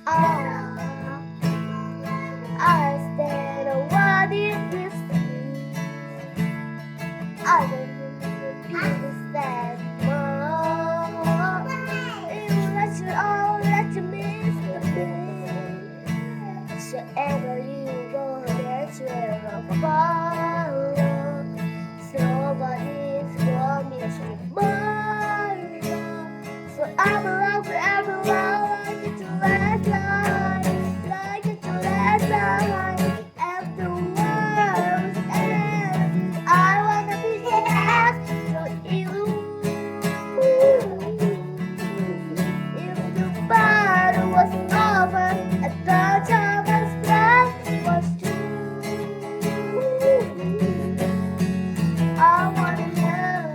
Ah, I said, what is this? I don't understand more. You let you all let you miss the thing. So ever you go, that's where I'll follow. Nobody's for me tomorrow. So I'm around forever, like it's your last line, like it's your last line. And the world's end. I wanna be last to you. If the battle was over, and the time was spent was true. I wanna know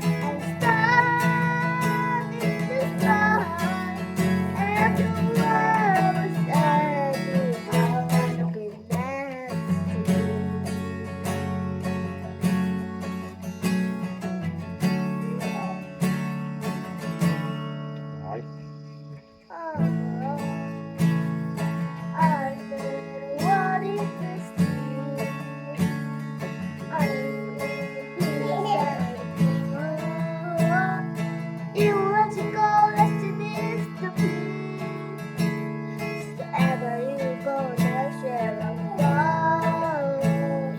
and stand in the sun. And the world was ending. I wanna be next to you. Nói. I said, what is this to you? I you let you go, let's miss the peace. Wherever you go, that's where I'm going.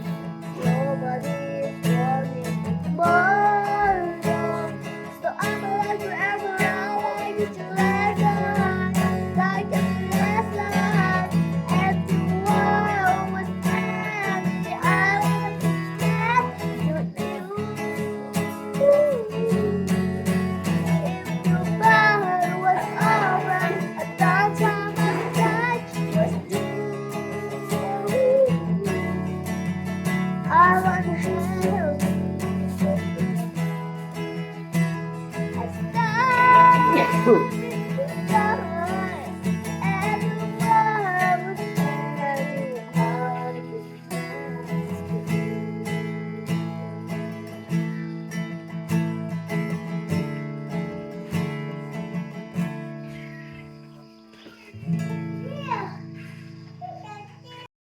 Nobody is wanting tomorrow. So I'm alive forever, I like it your last line, like it's your last line. And the world was empty, I wanna be next to you. If the battle was over, I thought time was right was through. I wanna help you. I stand.